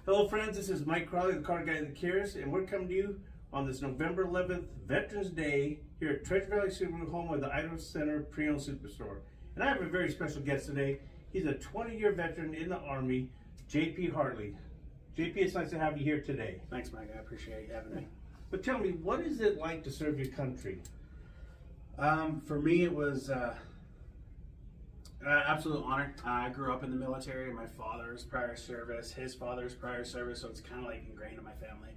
Hello friends, this is Mike Crowley, the car guy that cares, and we're coming to you on this November 11th, Veterans Day, here at Treasure Valley Subaru, home of the Idle Center Pre-Owned Superstore. And I have a very special guest today. He's a 20-year veteran in the Army, JP Hartley. JP, it's nice to have you here today. Thanks, Mike. I appreciate you having me. But tell me, what is it like to serve your country? For me, it was absolute honor. I grew up in the military. My father's prior service, his father's prior service, so it's kind of like ingrained in my family.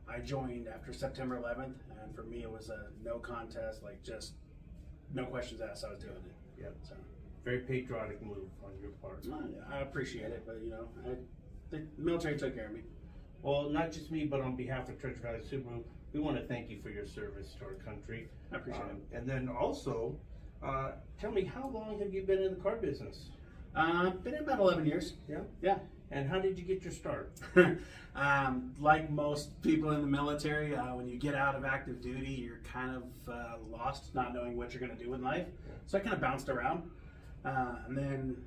I joined after September 11th, and for me, it was a no contest, like just no questions asked. I was doing it. Yep. So Very patriotic move on your part. I appreciate it, but the military took care of me. Well, not just me, but on behalf of Treasure Valley Subaru, we want to thank you for your service to our country. I appreciate it. And then also, tell me, how long have you been in the car business? Been in about 11 years. Yeah. Yeah. And how did you get your start? Like most people in the military, when you get out of active duty, you're kind of lost, not knowing what you're going to do in life. So I kind of bounced around, and then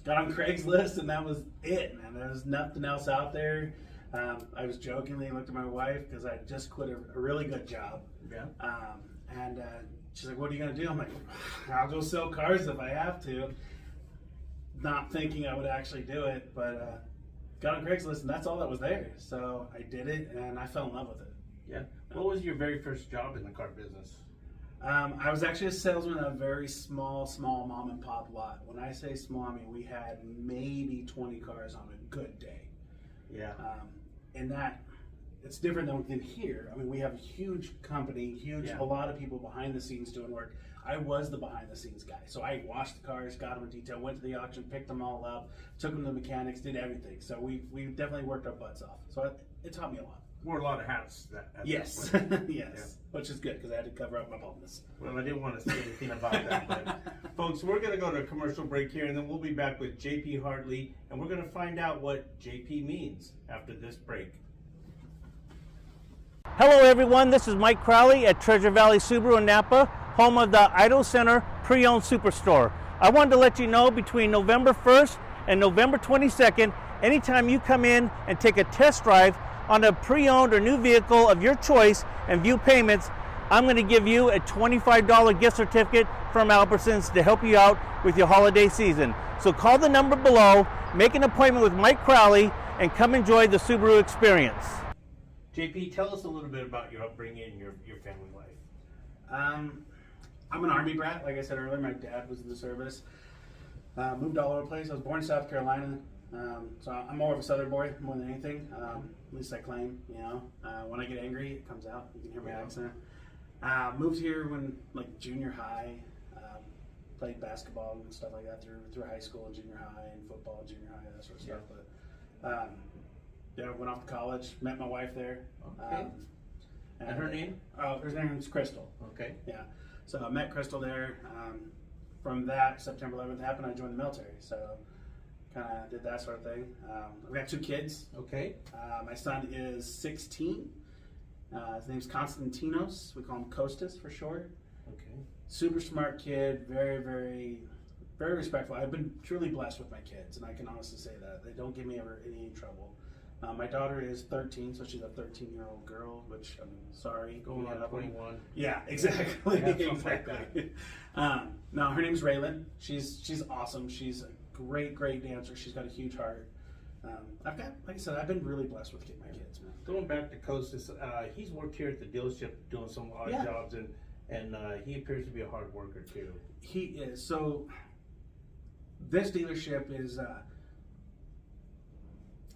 got on Craigslist, and that was it, man. There was nothing else out there. I was jokingly looked at my wife because I just quit a really good job. Yeah. And she's like, "What are you going to do?" I'm like, "I'll go sell cars if I have to." Not thinking I would actually do it, but got on Craigslist, and that's all that was there. So I did it, and I fell in love with it. Yeah. What was your very first job in the car business? I was actually a salesman at a very small mom and pop lot. When I say small, I mean we had maybe 20 cars on a good day. Yeah. And that, it's different than here. I mean, we have a huge company, Yeah. a lot of people behind the scenes doing work. I was the behind the scenes guy. So I washed the cars, got them in detail, went to the auction, picked them all up, took them to mechanics, did everything. So we definitely worked our butts off. So it taught me a lot. Wore a lot of hats. Yes, that point. yes, Yeah. which is good because I had to cover up my baldness. Well, I didn't want to say anything about that, but folks, we're going to go to a commercial break here, and then we'll be back with JP Hartley, and we're going to find out what JP means after this break. Hello everyone, this is Mike Crowley at Treasure Valley Subaru in Napa, home of the Idle Center Pre-Owned Superstore. I wanted to let you know between November 1st and November 22nd, anytime you come in and take a test drive on a pre-owned or new vehicle of your choice and view payments, I'm going to give you a $25 gift certificate from Albertsons to help you out with your holiday season. So call the number below, make an appointment with Mike Crowley, and come enjoy the Subaru experience. JP, tell us a little bit about your upbringing and your family life. I'm an Army brat. Like I said earlier, my dad was in the service. Moved all over the place. I was born in South Carolina. So I'm more of a Southern boy more than anything. At least I claim, when I get angry, it comes out. You can hear my accent. Moved here when junior high. Played basketball and stuff like that through high school and junior high and football, junior high, that sort of stuff. But went off to college. Met my wife there. Okay. And her name? Her name's Crystal. Okay. Yeah. So I met Crystal there. From that, September 11th happened, I joined the military. So kind of did that sort of thing. I've got 2 kids. Okay. My son is 16. His name's Konstantinos. We call him Kostas for short. Okay. Super smart kid. Very, very, very respectful. I've been truly blessed with my kids, and I can honestly say that. They don't give me ever any trouble. My daughter is 13, so she's a 13-year-old girl, which, sorry. Going on 21. Yeah, exactly. Yeah, something like that. No, her name's Raylan. She's awesome. She's a great dancer. She's got a huge heart. I've got, like I said, I've been really blessed with my kids, man. Going back to Kostas, he's worked here at the dealership doing some odd jobs, and he appears to be a hard worker too. He is. So this dealership is,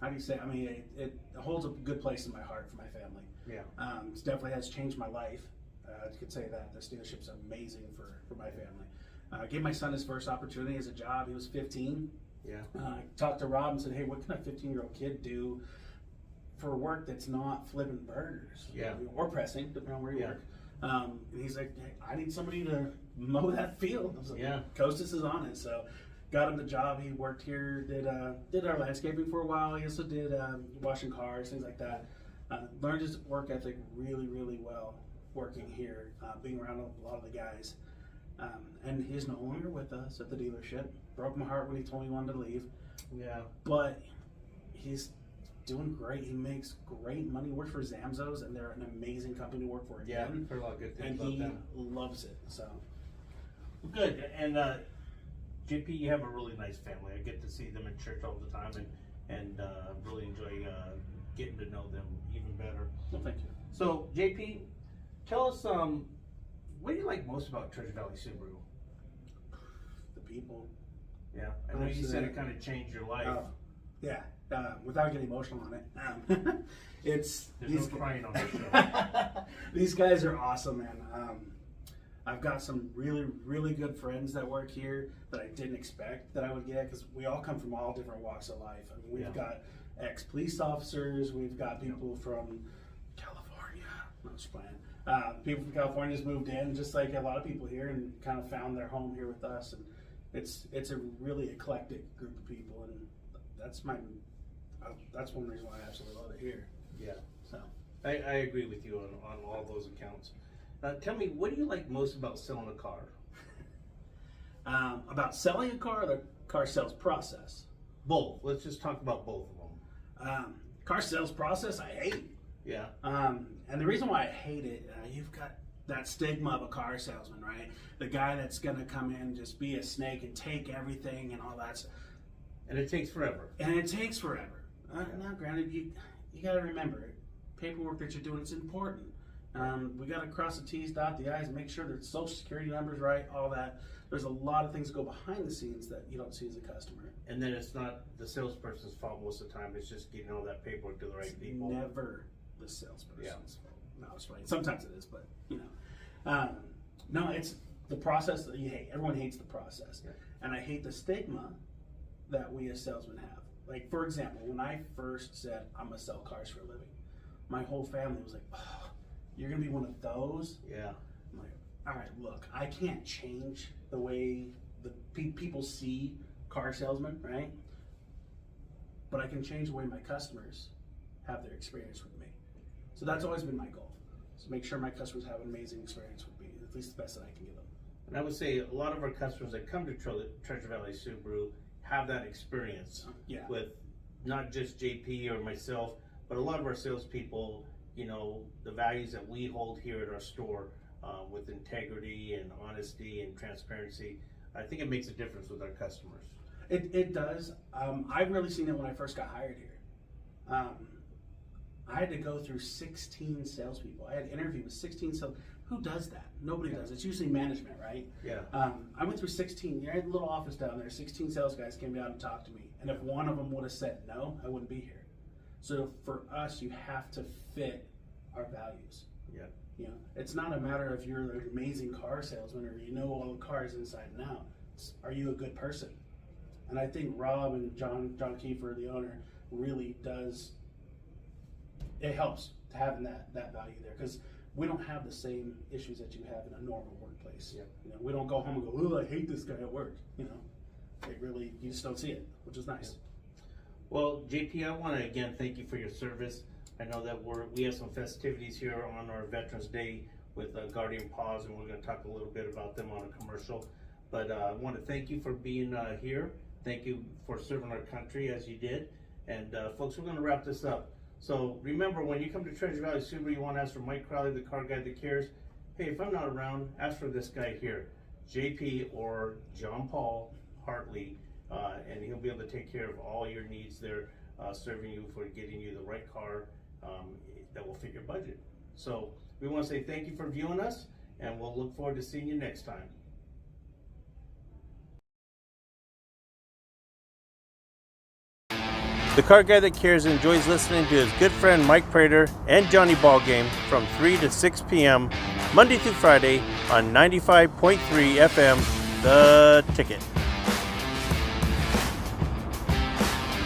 how do you say? I mean, it holds a good place in my heart for my family. Yeah. It definitely has changed my life. You could say that this dealership's amazing for my family. I gave my son his first opportunity as a job. He was 15. Yeah. I talked to Rob and said, "Hey, what can a 15-year-old kid do for work that's not flipping burgers, or pressing, depending on where you work?" And he's like, "Hey, I need somebody to mow that field." I was like, Kostas is on it. So got him the job. He worked here, did our landscaping for a while. He also did washing cars, things like that. Learned his work ethic really well working here, being around a lot of the guys. And he's no longer with us at the dealership. Broke my heart when he told me he wanted to leave. Yeah. But he's doing great. He makes great money. He works for Zamzows, and they're an amazing company to work for. Yeah, I've heard a lot of good things and about he them. loves it. So Good. And JP, you have a really nice family. I get to see them in church all the time, and really enjoy getting to know them even better. well, thank you. So, JP, tell us what do you like most about Treasure Valley Subaru? The people. Yeah, I know you said it kind of changed your life. Yeah. Without getting emotional on it, it's There's no crying on this show. these guys are awesome, man. I've got some really, really good friends that work here that I didn't expect that I would get, because we all come from all different walks of life. I mean, we've got ex-police officers, we've got people from California. No, just playing. People from California just moved in, just like a lot of people here, and kind of found their home here with us. And it's a really eclectic group of people, and that's one reason why I absolutely love it here. Yeah. So I agree with you on all those accounts. Tell me, what do you like most about selling a car? about selling a car, or the car sales process. Both. Let's just talk about both of them. Car sales process, I hate. Yeah. And the reason why I hate it, you've got that stigma of a car salesman, right? The guy that's gonna come in, just be a snake and take everything and all that stuff. And it takes forever. Now, granted, you got to remember, paperwork that you're doing is important. We got to cross the T's, dot the I's, and make sure that social security number's right, all that. There's a lot of things that go behind the scenes that you don't see as a customer. And then it's not the salesperson's fault most of the time. It's just getting all that paperwork to the right people. Never the salesperson's fault. No, it's right. Sometimes it is, but no, it's the process that you hate. Everyone hates the process, and I hate the stigma that we as salesmen have. Like, for example, when I first said I'm gonna sell cars for a living, my whole family was like, "Oh, you're gonna be one of those?" Yeah. I'm like, all right, look, I can't change the way the people see car salesmen, right? But I can change the way my customers have their experience with me. So that's always been my goal. So make sure my customers have an amazing experience with me, at least the best that I can give them. And I would say a lot of our customers that come to Treasure Valley Subaru have that experience with not just JP or myself, but a lot of our salespeople, the values that we hold here at our store with integrity and honesty and transparency. I think it makes a difference with our customers. It does. I've really seen it when I first got hired here. I had to go through 16 salespeople. I had to interview with 16 sales. Who does that? Nobody does. It's usually management, right? Yeah. I went through 16. I had a little office down there. 16 sales guys came down and talked to me. And if one of them would have said no, I wouldn't be here. So for us, you have to fit our values. Yeah. It's not a matter if you're an amazing car salesman or you know all the cars inside and out. Are you a good person? And I think Rob and John Kiefer, the owner, really does. It helps to having that value there, because we don't have the same issues that you have in a normal workplace. Yeah. We don't go home and go, "Oh, I hate this guy at work." You just don't see it, which is nice. Well, JP, I want to again thank you for your service. I know that we have some festivities here on our Veterans Day with Guardian Paws, and we're going to talk a little bit about them on a commercial. But I want to thank you for being here. Thank you for serving our country as you did. And folks, we're going to wrap this up. So remember, when you come to Treasure Valley Subaru, you want to ask for Mike Crowley, the car guy that cares. Hey, if I'm not around, ask for this guy here, JP or John Paul Hartley, and he'll be able to take care of all your needs there, serving you for getting you the right car that will fit your budget. So we want to say thank you for viewing us, and we'll look forward to seeing you next time. The Car Guy That Cares enjoys listening to his good friend Mike Prater and Johnny Ballgame from 3 to 6 p.m. Monday through Friday on 95.3 FM, The Ticket.